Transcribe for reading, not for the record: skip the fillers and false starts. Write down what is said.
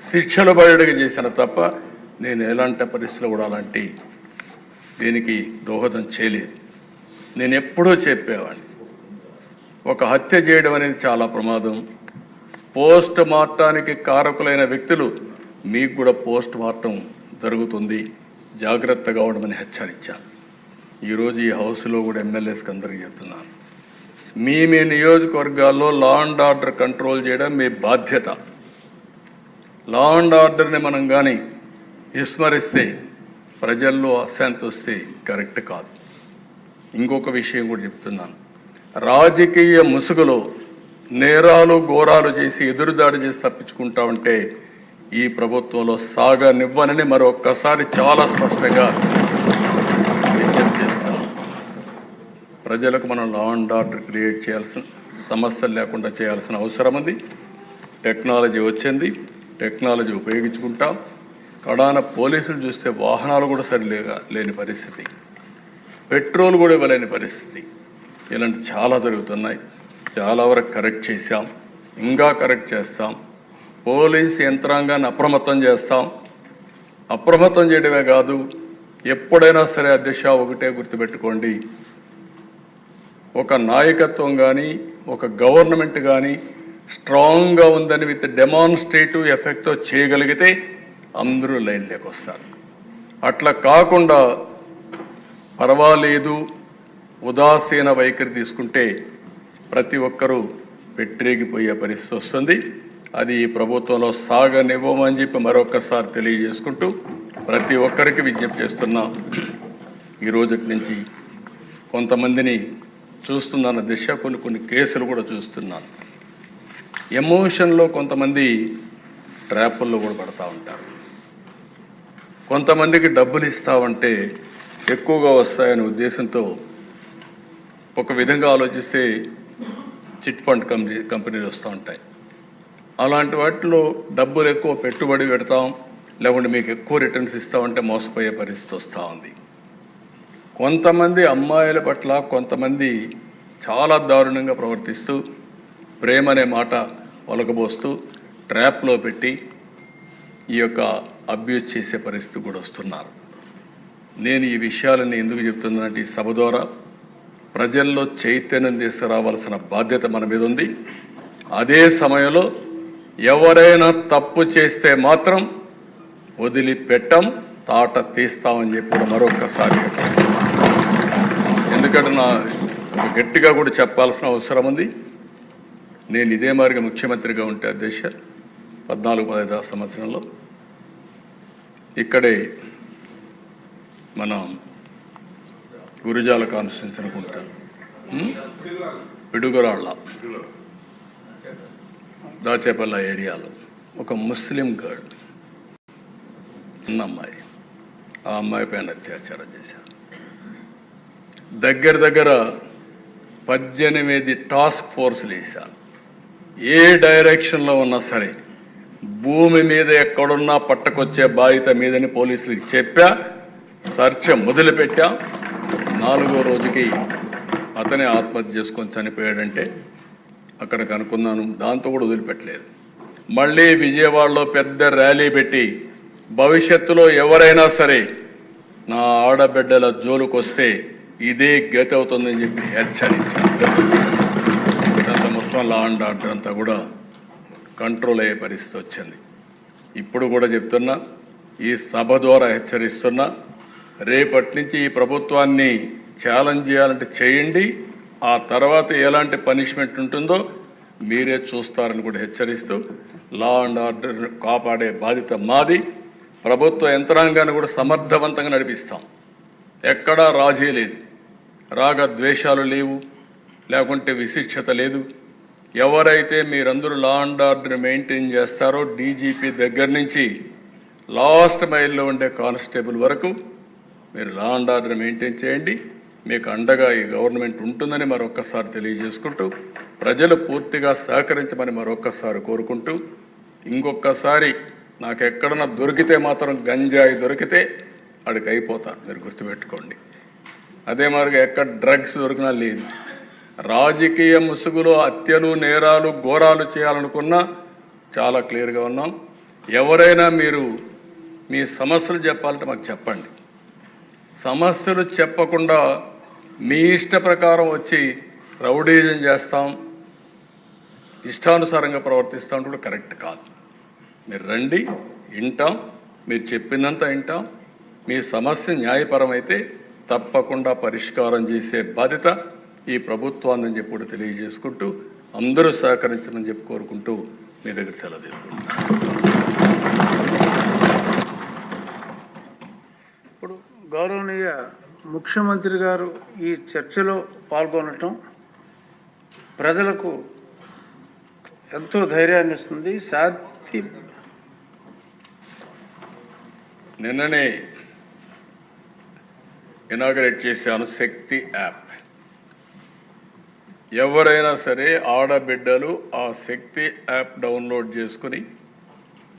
శిక్షలు బయటకు చేసిన తప్ప నేను ఎలాంటి పరిస్థితులు కూడా అలాంటి దీనికి దోహదం చేయలేదు. నేను ఎప్పుడూ చెప్పేవాడిని, ఒక హత్య చేయడం అనేది చాలా ప్రమాదం. పోస్ట్ మార్టానికి కారకులైన వ్యక్తులు మీకు కూడా పోస్ట్ మార్టం జరుగుతుంది, జాగ్రత్తగా ఉండమని హెచ్చరించాను. ఈరోజు ఈ హౌస్లో కూడా ఎమ్మెల్యేస్కి అందరికీ చెప్తున్నాను, మీ నియోజకవర్గాల్లో లా అండ్ ఆర్డర్ కంట్రోల్ చేయడం మీ బాధ్యత. లా అండ్ ఆర్డర్ని మనం కానీ విస్మరిస్తే ప్రజల్లో అశాంతి వస్తే కరెక్ట్ కాదు. ఇంకొక విషయం కూడా చెప్తున్నాను, రాజకీయ ముసుగులో నేరాలు ఘోరాలు చేసి ఎదురుదాడి చేసి తప్పించుకుంటా ఉంటే ఈ ప్రభుత్వంలో సాగనివ్వనని మరొక్కసారి చాలా స్పష్టంగా విజ్ఞప్తి చేస్తున్నాం. ప్రజలకు మనం లా అండ్ ఆర్డర్ క్రియేట్ చేయాల్సిన, సమస్యలు లేకుండా చేయాల్సిన అవసరం ఉంది. టెక్నాలజీ వచ్చింది, టెక్నాలజీ ఉపయోగించుకుంటాం. కడాన పోలీసులు చూస్తే వాహనాలు కూడా లేని పరిస్థితి, పెట్రోల్ కూడా ఇవ్వలేని పరిస్థితి, ఇలాంటి చాలా జరుగుతున్నాయి. చాలా వరకు కరెక్ట్ చేశాం, ఇంకా కరెక్ట్ చేస్తాం. పోలీస్ యంత్రాంగాన్ని అప్రమత్తం చేస్తాం. అప్రమత్తం చేయడమే కాదు, ఎప్పుడైనా సరే అధ్యక్ష ఒకటే గుర్తుపెట్టుకోండి, ఒక నాయకత్వం కానీ ఒక గవర్నమెంట్ కానీ స్ట్రాంగ్గా ఉందని విత్ డెమాన్స్ట్రేటివ్ ఎఫెక్ట్తో చేయగలిగితే అందరూ లైన్లోకి వస్తారు. అట్లా కాకుండా పర్వాలేదు ఉదాసీన వైఖరి తీసుకుంటే ప్రతి ఒక్కరూ పెట్టిరేగిపోయే పరిస్థితి వస్తుంది. అది ఈ ప్రభుత్వంలో సాగనివ్వమని చెప్పి మరొకసారి తెలియజేసుకుంటూ ప్రతి ఒక్కరికి విజ్ఞప్తి చేస్తున్నా. ఈ రోజుటి నుంచి కొంతమందిని చూస్తున్నాను దిశ, కొన్ని కేసులు కూడా చూస్తున్నాను. ఎమోషన్లో కొంతమంది ట్రాపుల్లో కూడా పడతా ఉంటారు. కొంతమందికి డబ్బులు ఇస్తామంటే ఎక్కువగా వస్తాయనే ఉద్దేశంతో ఒక విధంగా ఆలోచిస్తే చిట్ ఫండ్ కంపెనీలు వస్తూ ఉంటాయి. అలాంటి వాటిలో డబ్బులు ఎక్కువ పెట్టుబడి పెడతాం, లేకుంటే మీకు ఎక్కువ రిటర్న్స్ ఇస్తామంటే మోసపోయే పరిస్థితి వస్తూ ఉంది. కొంతమంది అమ్మాయిల పట్ల కొంతమంది చాలా దారుణంగా ప్రవర్తిస్తూ ప్రేమ అనే మాట ఒలకబోస్తూ ట్రాప్లో పెట్టి ఈ యొక్క అబ్యూజ్ చేసే పరిస్థితి కూడా వస్తున్నారు. నేను ఈ విషయాలని ఎందుకు చెప్తున్నానంటే ఈ సభ ద్వారా ప్రజల్లో చైతన్యం తీసుకురావాల్సిన బాధ్యత మన మీద ఉంది. అదే సమయంలో ఎవరైనా తప్పు చేస్తే మాత్రం వదిలిపెట్టం, తాట తీస్తామని చెప్పి కూడా మరొకసారి, ఎందుకంటే నా గట్టిగా కూడా చెప్పాల్సిన అవసరం ఉంది. నేను ఇదే మాదిరిగా ముఖ్యమంత్రిగా ఉంటే అధ్యక్ష 14-15 సంవత్సరంలో ఇక్కడే మన గురుజాల కాన్స్టిట్యున్సీ అనుకుంటారు, పిడుగురాళ్ళ దాచేపల్ల ఏరియాలో ఒక ముస్లిం గర్ల్, చిన్న అమ్మాయి, ఆ అమ్మాయి పైన అత్యాచారం చేశారు. దగ్గర 18 టాస్క్ ఫోర్స్లు వేశారు. ఏ డైరెక్షన్లో ఉన్నా సరే భూమి మీద ఎక్కడున్నా పట్టకొచ్చే బాధ్యత మీదని పోలీసులకు చెప్పా. సర్చ మొదలుపెట్టా. 4వ రోజుకి అతనే ఆత్మహత్య చేసుకొని చనిపోయాడంటే అక్కడ కనుక్కున్నాను. దాంతో కూడా వదిలిపెట్టలేదు. మళ్ళీ విజయవాడలో పెద్ద ర్యాలీ పెట్టి భవిష్యత్తులో ఎవరైనా సరే నా ఆడబిడ్డల జోలుకు వస్తే ఇదే గతి అవుతుందని చెప్పి హెచ్చరించాను. మొత్తం లా అండ్ ఆర్డర్ అంతా కూడా కంట్రోల్ అయ్యే పరిస్థితి వచ్చింది. ఇప్పుడు కూడా చెప్తున్నా, ఈ సభ ద్వారా హెచ్చరిస్తున్నా, రేపటి నుంచి ఈ ప్రభుత్వాన్ని ఛాలెంజ్ చేయాలంటే చేయండి. ఆ తర్వాత ఎలాంటి పనిష్మెంట్ ఉంటుందో మీరే చూస్తారని కూడా హెచ్చరిస్తూ, లా అండ్ ఆర్డర్ కాపాడే బాధ్యత మాది. ప్రభుత్వ యంత్రాంగాన్ని కూడా సమర్థవంతంగా నడిపిస్తాం. ఎక్కడా రాజీ లేదు, రాగద్వేషాలు లేవు, లేకుంటే విశిక్షత లేదు. ఎవరైతే మీరందరూ లా అండ్ ఆర్డర్ మెయింటైన్ చేస్తారో డీజీపీ దగ్గర నుంచి లాస్ట్ మైల్లో ఉండే కానిస్టేబుల్ వరకు మీరు లా అండ్ ఆర్డర్ మెయింటైన్ చేయండి. మీకు అండగా ఈ గవర్నమెంట్ ఉంటుందని మరొక్కసారి తెలియజేసుకుంటూ, ప్రజలు పూర్తిగా సహకరించమని మరొక్కసారి కోరుకుంటూ, ఇంకొకసారి నాకు ఎక్కడన్నా దొరికితే మాత్రం గంజాయి దొరికితే అడికి అయిపోతాను, మీరు గుర్తుపెట్టుకోండి. అదే మాదిరిగా ఎక్కడ డ్రగ్స్ దొరికినా లేదు. రాజకీయ ముసుగులో హత్యలు నేరాలు ఘోరాలు చేయాలనుకున్నా చాలా క్లియర్గా ఉన్నాం. ఎవరైనా మీరు మీ సమస్యలు చెప్పాలంటే మాకు చెప్పండి. సమస్యలు చెప్పకుండా మీ ఇష్ట ప్రకారం వచ్చి రౌడీజం చేస్తాం, ఇష్టానుసారంగా ప్రవర్తిస్తాం కూడా కరెక్ట్ కాదు. మీరు రండి, వింటాం, మీరు చెప్పిందంతా వింటాం. మీ సమస్య న్యాయపరమైతే తప్పకుండా పరిష్కారం చేసే బాధ్యత ఈ ప్రభుత్వాన్ని చెప్పి కూడా తెలియజేసుకుంటూ అందరూ సహకరించమని చెప్పి కోరుకుంటూ మీ దగ్గర సెలవు తీసుకుంటున్నాను. ఇప్పుడు గౌరవనీయ ముఖ్యమంత్రి గారు ఈ చర్చలో పాల్గొనటం ప్రజలకు ఎంతో ధైర్యాన్ని ఇస్తుంది. నిన్ననే ఇనాగరేట్ చేశాను శక్తి యాప్. ఎవరైనా సరే ఆడబిడ్డలు ఆ శక్తి యాప్ డౌన్లోడ్ చేసుకుని